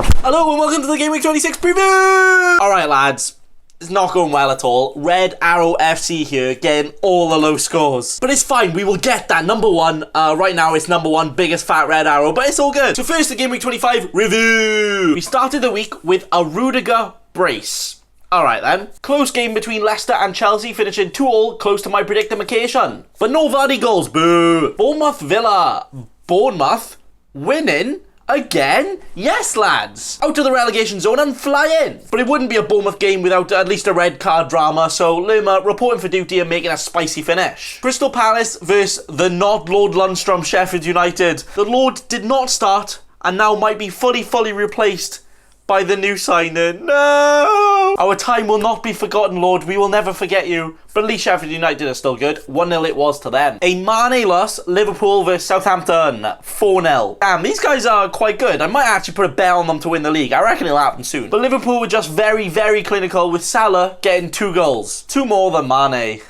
Hello and welcome to the Gameweek 26 preview! Alright lads, it's not going well at all. Red Arrow FC here, getting all the low scores. But it's fine, we will get that. Number one, right now it's number one, biggest fat Red Arrow, but it's all good. So first the Gameweek 25 review. We started the week with a Rudiger brace. Alright then. Close game between Leicester and Chelsea, finishing 2-2, close to my predictamication. But no Vardy goals, boo! Bournemouth Villa. Bournemouth winning again? Yes, lads! Out of the relegation zone and flying! But it wouldn't be a Bournemouth game without at least a red card drama, so Lerma reporting for duty and making a spicy finish. Crystal Palace versus the not Lord Lundstrom Sheffield United. The Lord did not start and now might be fully replaced by the new signing. No! Our time will not be forgotten, Lord. We will never forget you. But at least Sheffield United are still good. 1-0 it was to them. A Mane loss, Liverpool versus Southampton. 4-0. Damn, these guys are quite good. I might actually put a bet on them to win the league. I reckon it'll happen soon. But Liverpool were just very clinical, with Salah getting 2 goals. 2 more than Mane.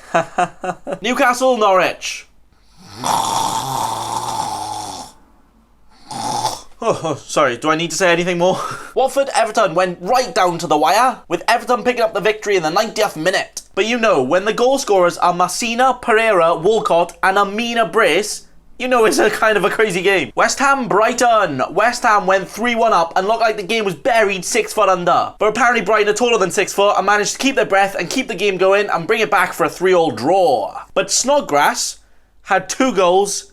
Newcastle, Norwich. Oh, sorry, do I need to say anything more? Watford, Everton went right down to the wire, with Everton picking up the victory in the 90th minute. But you know, when the goal scorers are Messina, Pereira, Walcott and Amina Brace, you know it's a kind of a crazy game. West Ham, Brighton. West Ham went 3-1 up and looked like the game was buried 6 foot under. But apparently Brighton are taller than 6 foot and managed to keep their breath and keep the game going and bring it back for a 3-3 draw. But Snodgrass had 2 goals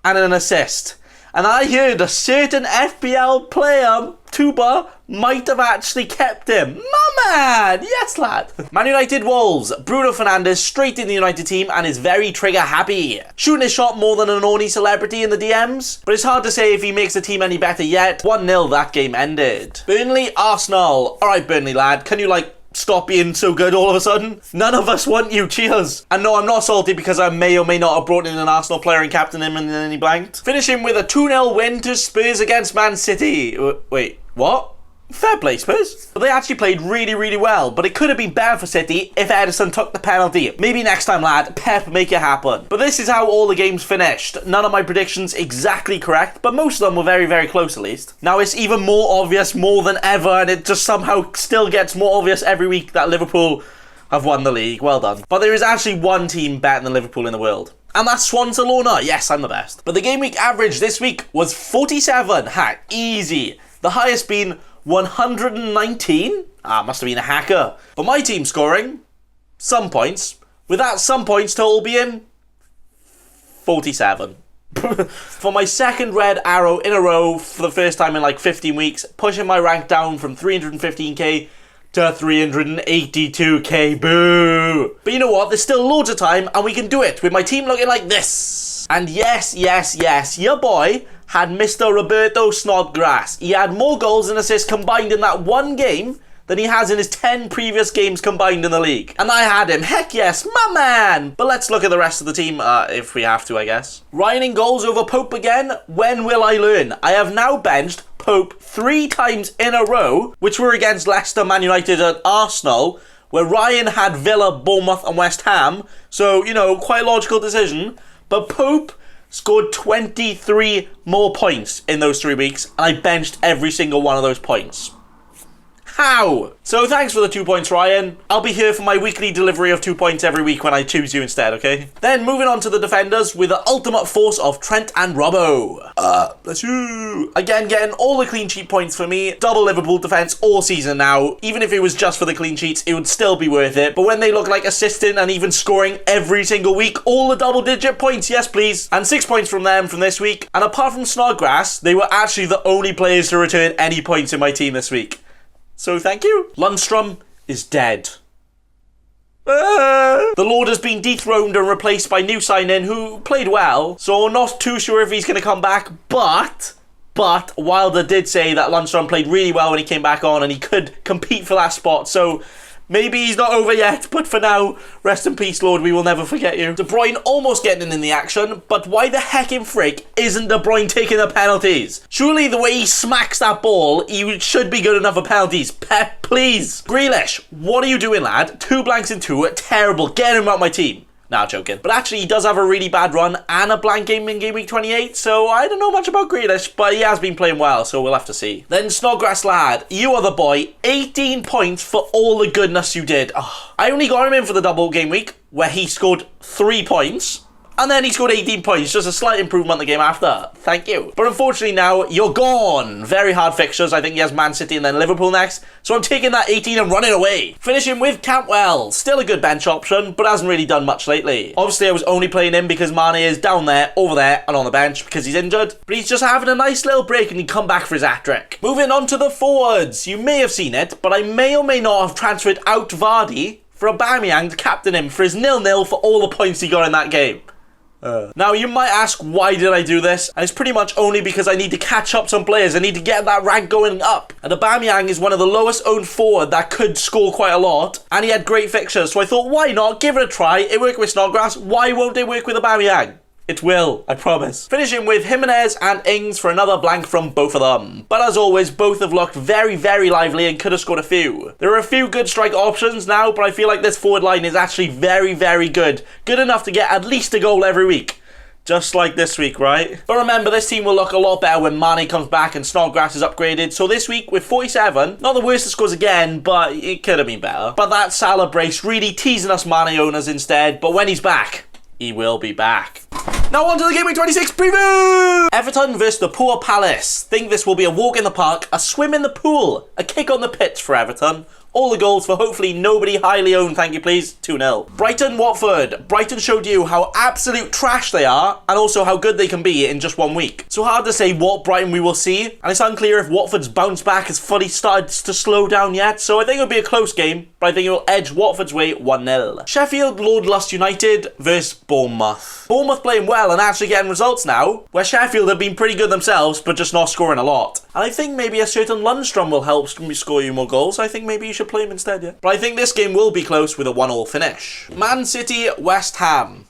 and an assist. And I heard a certain FPL player, Tuba, might have actually kept him. My man! Yes, lad! Man United Wolves. Bruno Fernandes straight in the United team and is very trigger happy. Shooting his shot more than an Orny celebrity in the DMs. But it's hard to say if he makes the team any better yet. 1-0 that game ended. Burnley Arsenal. Alright, Burnley lad, can you stop being so good all of a sudden? None of us want you, cheers. And no, I'm not salty because I may or may not have brought in an Arsenal player and captained him and then he blanked. Finishing with a 2-0 win to Spurs against Man City. Wait, what? Fair play, Spurs. But they actually played really well, but it could have been better for City if Edison took the penalty. Maybe next time, lad. Pep, make it happen. But this is how all the games finished. None of my predictions exactly correct, but most of them were very close at least. Now it's even more obvious more than ever, and it just somehow still gets more obvious every week that Liverpool have won the league. Well done. But there is actually one team better than Liverpool in the world. And that's Swansea. Yes, I'm the best. But the game week average this week was 47. Ha, easy. The highest being 119? Must have been a hacker. But my team scoring some points, with that some points total being 47. For my second red arrow in a row for the first time in 15 weeks, pushing my rank down from 315k to 382k, boo! But you know what, there's still loads of time and we can do it with my team looking like this. And yes, your boy had Mr. Roberto Snodgrass. He had more goals and assists combined in that one game than he has in his 10 previous games combined in the league. And I had him. Heck yes, my man! But let's look at the rest of the team, if we have to, I guess. Ryan in goals over Pope again. When will I learn? I have now benched Pope 3 times in a row, which were against Leicester, Man United and Arsenal, where Ryan had Villa, Bournemouth and West Ham. So, you know, quite a logical decision. But Pope scored 23 more points in those 3 weeks, and I benched every single one of those points. How? So thanks for the 2 points, Ryan. I'll be here for my weekly delivery of 2 points every week when I choose you instead, okay? Then moving on to the defenders with the ultimate force of Trent and Robbo. Bless you. Again, getting all the clean sheet points for me. Double Liverpool defense all season now. Even if it was just for the clean sheets, it would still be worth it. But when they look like assisting and even scoring every single week, all the double-digit points, yes please. And 6 points from them from this week. And apart from Snodgrass, they were actually the only players to return any points in my team this week. So thank you. Lundstrom is dead. The Lord has been dethroned and replaced by new signing who played well. So I'm not too sure if he's going to come back. But Wilder did say that Lundstrom played really well when he came back on and he could compete for that spot. So maybe he's not over yet, but for now, rest in peace, Lord, we will never forget you. De Bruyne almost getting in the action, but why the heck in frick isn't De Bruyne taking the penalties? Surely the way he smacks that ball, he should be good enough for penalties. Pep, please. Grealish, what are you doing, lad? 2 blanks in 2, terrible. Get him out my team. Nah, joking. But actually, he does have a really bad run and a blank game in Game Week 28, so I don't know much about Grealish, but he has been playing well, so we'll have to see. Then Snodgrass lad, you are the boy. 18 points for all the goodness you did. Oh, I only got him in for the double game week, where he scored 3 points. And then he scored 18 points, just a slight improvement the game after. Thank you. But unfortunately now, you're gone. Very hard fixtures. I think he has Man City and then Liverpool next. So I'm taking that 18 and running away. Finishing with Cantwell. Still a good bench option, but hasn't really done much lately. Obviously, I was only playing him because Mane is down there, over there, and on the bench because he's injured. But he's just having a nice little break and he come back for his hat-trick. Moving on to the forwards. You may have seen it, but I may or may not have transferred out Vardy for Aubameyang to captain him for his 0-0 for all the points he got in that game. Now, you might ask, why did I do this? And it's pretty much only because I need to catch up some players. I need to get that rank going up. And Aubameyang is one of the lowest owned forward that could score quite a lot. And he had great fixtures. So I thought, why not? Give it a try. It worked with Snodgrass. Why won't it work with Aubameyang? It will, I promise. Finishing with Jimenez and Ings for another blank from both of them. But as always, both have looked very, very lively and could have scored a few. There are a few good strike options now, but I feel like this forward line is actually very, very good. Good enough to get at least a goal every week. Just like this week, right? But remember, this team will look a lot better when Mane comes back and Snodgrass is upgraded. So this week, with 47, not the worst of scores again, but it could have been better. But that Salah brace really teasing us Mane owners instead. But when he's back, he will be back. Now on to the Gameweek 26 preview! Everton versus the Poor Palace. Think this will be a walk in the park, a swim in the pool, a kick on the pitch for Everton. All the goals for hopefully nobody highly owned, thank you please, 2-0. Brighton, Watford. Brighton showed you how absolute trash they are, and also how good they can be in just 1 week. So hard to say what Brighton we will see, and it's unclear if Watford's bounce back has fully started to slow down yet, so I think it'll be a close game, but I think it will edge Watford's way 1-0. Sheffield, Lord Lust United versus Bournemouth. Bournemouth playing well and actually getting results now, where Sheffield have been pretty good themselves, but just not scoring a lot. And I think maybe a certain Lundstrom will help score you more goals. I think maybe you should play him instead, yeah. But I think this game will be close with a 1-1 finish. Man City, West Ham.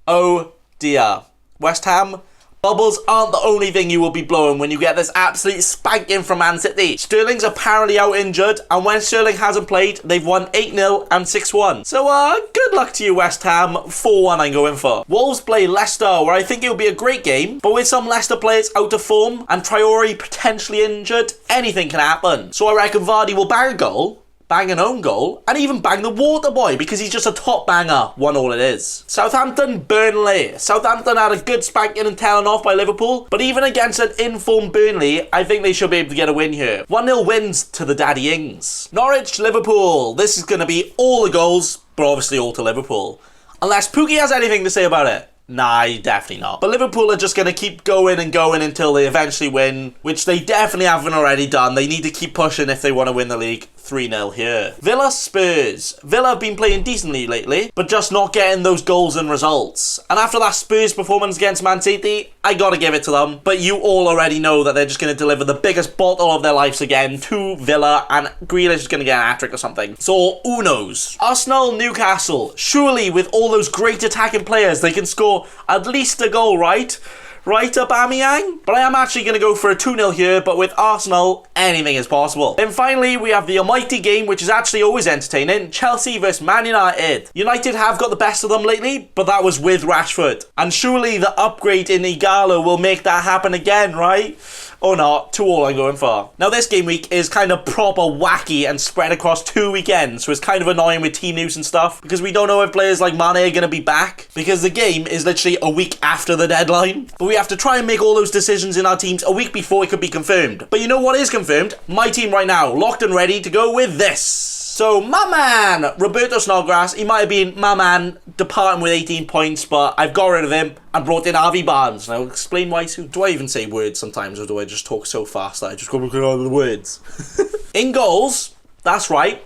Oh dear. West Ham, bubbles aren't the only thing you will be blowing when you get this absolute spanking from Man City. Sterling's apparently out injured, and when Sterling hasn't played, they've won 8-0 and 6-1. So, good luck to you, West Ham. 4-1 I'm going for. Wolves play Leicester, where I think it will be a great game, but with some Leicester players out of form, and Traore potentially injured, anything can happen. So I reckon Vardy will bang a goal, bang an own goal, and even bang the water boy because he's just a top banger. 1-1 it is. Southampton, Burnley. Southampton had a good spanking and telling off by Liverpool, but even against an informed Burnley, I think they should be able to get a win here. 1-0 wins to the Daddy Ings. Norwich, Liverpool. This is going to be all the goals, but obviously all to Liverpool. Unless Pookie has anything to say about it. Nah, definitely not. But Liverpool are just going to keep going and going until they eventually win, which they definitely haven't already done. They need to keep pushing if they want to win the league. 3-0 here. Villa, Spurs. Villa have been playing decently lately, but just not getting those goals and results. And after that Spurs performance against Man City, I gotta give it to them. But you all already know that they're just going to deliver the biggest bottle of their lives again to Villa, and Grealish is going to get an hat-trick or something. So, who knows? Arsenal, Newcastle. Surely, with all those great attacking players, they can score at least a goal, right? Right, Aubameyang? But I am actually going to go for a 2-0 here, but with Arsenal, anything is possible. Then finally, we have the almighty game, which is actually always entertaining. Chelsea versus Man United. United have got the best of them lately, but that was with Rashford. And surely the upgrade in Igalo will make that happen again, right? Or not, 2-2 I'm going for. Now this game week is kind of proper wacky and spread across 2 weekends, so it's kind of annoying with team news and stuff, because we don't know if players like Mane are going to be back, because the game is literally a week after the deadline. But we have to try and make all those decisions in our teams a week before it could be confirmed. But you know what is confirmed? My team right now, locked and ready to go with this. So, my man, Roberto Snodgrass, he might have been my man departing with 18 points, but I've got rid of him and brought in Harvey Barnes. And I'll explain why soon. Do I even say words sometimes, or do I just talk so fast that I just go looking at the words? In goals, that's right,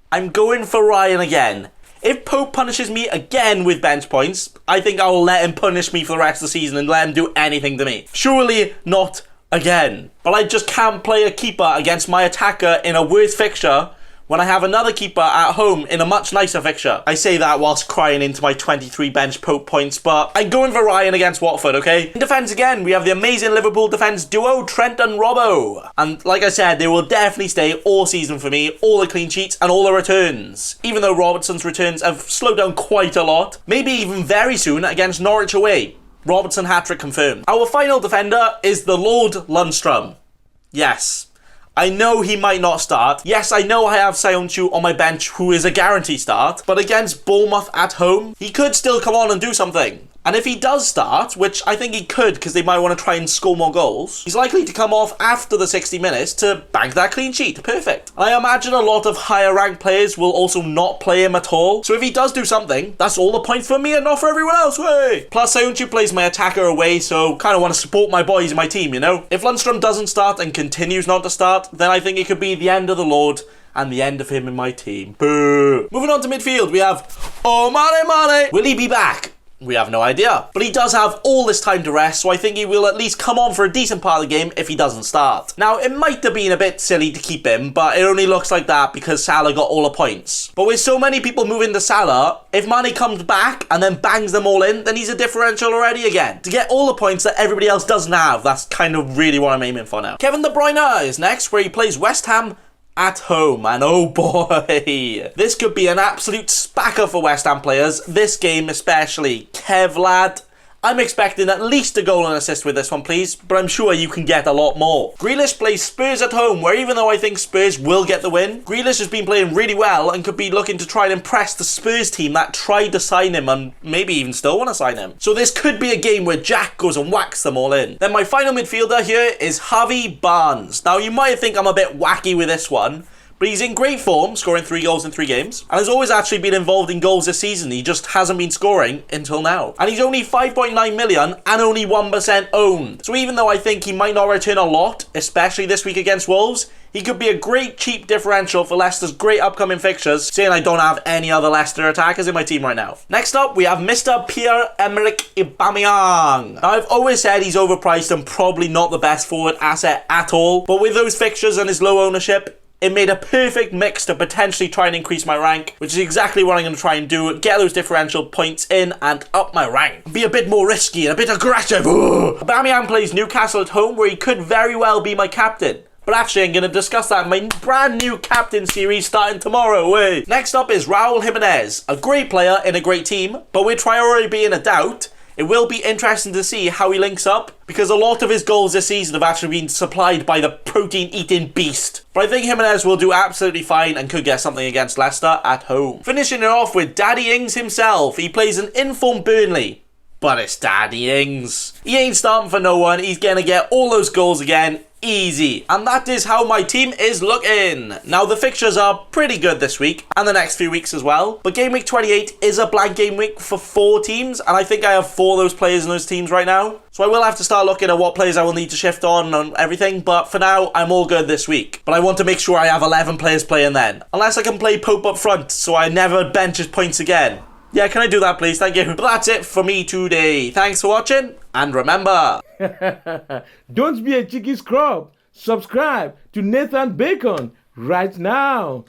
I'm going for Ryan again. If Pope punishes me again with bench points, I think I will let him punish me for the rest of the season and let him do anything to me. Surely not again. But I just can't play a keeper against my attacker in a worse fixture when I have another keeper at home in a much nicer fixture. I say that whilst crying into my 23 bench Pope points, but I'm going for Ryan against Watford, okay? In defence again, we have the amazing Liverpool defence duo, Trent and Robbo. And like I said, they will definitely stay all season for me, all the clean sheets and all the returns. Even though Robertson's returns have slowed down quite a lot, maybe even very soon against Norwich away. Robertson hat-trick confirmed. Our final defender is the Lord Lundstrom. Yes. I know he might not start. Yes, I know I have Sionchu on my bench, who is a guarantee start. But against Bournemouth at home, he could still come on and do something. And if he does start, which I think he could because they might want to try and score more goals, he's likely to come off after the 60 minutes to bank that clean sheet. Perfect. I imagine a lot of higher ranked players will also not play him at all. So if he does do something, that's all the points for me and not for everyone else. Way. Plus, Sionchu plays my attacker away, so kind of want to support my boys in my team, you know? If Lundstrom doesn't start and continues not to start, then I think it could be the end of the Lord and the end of him in my team. Boo. Moving on to midfield, we have Mane. Will he be back? We have no idea. But he does have all this time to rest, so I think he will at least come on for a decent part of the game if he doesn't start. Now, it might have been a bit silly to keep him, but it only looks like that because Salah got all the points. But with so many people moving to Salah, if Mane comes back and then bangs them all in, then he's a differential already again. To get all the points that everybody else doesn't have, that's kind of really what I'm aiming for now. Kevin De Bruyne is next, where he plays West Ham at home, and oh boy, this could be an absolute spacker for West Ham players, this game especially. Kev lad, I'm expecting at least a goal and assist with this one, please, but I'm sure you can get a lot more. Grealish plays Spurs at home, where even though I think Spurs will get the win, Grealish has been playing really well and could be looking to try and impress the Spurs team that tried to sign him and maybe even still want to sign him. So this could be a game where Jack goes and whacks them all in. Then my final midfielder here is Harvey Barnes. Now you might think I'm a bit wacky with this one, but he's in great form, scoring 3 goals in 3 games, and has always actually been involved in goals this season. He just hasn't been scoring until now. And he's only 5.9 million and only 1% owned. So even though I think he might not return a lot, especially this week against Wolves, he could be a great cheap differential for Leicester's great upcoming fixtures, saying I don't have any other Leicester attackers in my team right now. Next up, we have Mr. Pierre-Emerick Aubameyang. Now, I've always said he's overpriced and probably not the best forward asset at all, but with those fixtures and his low ownership, it made a perfect mix to potentially try and increase my rank, which is exactly what I'm going to try and do. Get those differential points in and up my rank. Be a bit more risky and a bit aggressive. Aubameyang plays Newcastle at home, where he could very well be my captain. But actually, I'm going to discuss that in my brand new captain series starting tomorrow. Next up is Raul Jimenez, a great player in a great team, but with Traore being a doubt, it will be interesting to see how he links up, because a lot of his goals this season have actually been supplied by the protein-eating beast. But I think Jimenez will do absolutely fine and could get something against Leicester at home. Finishing it off with Daddy Ings himself. He plays an informed Burnley, but it's Daddy Ings. He ain't starting for no one. He's going to get all those goals again. Easy. And that is how my team is looking. Now, the fixtures are pretty good this week and the next few weeks as well, but Game Week 28 is a blank game week for 4 teams, and I think I have 4 of those players in those teams right now. So I will have to start looking at what players I will need to shift on and everything, but for now, I'm all good this week. But I want to make sure I have 11 players playing then. Unless I can play Pope up front, so I never bench his points again. Yeah, can I do that, please? Thank you. But that's it for me today. Thanks for watching, and remember... Don't be a cheeky scrub. Subscribe to Nathan Bacon right now.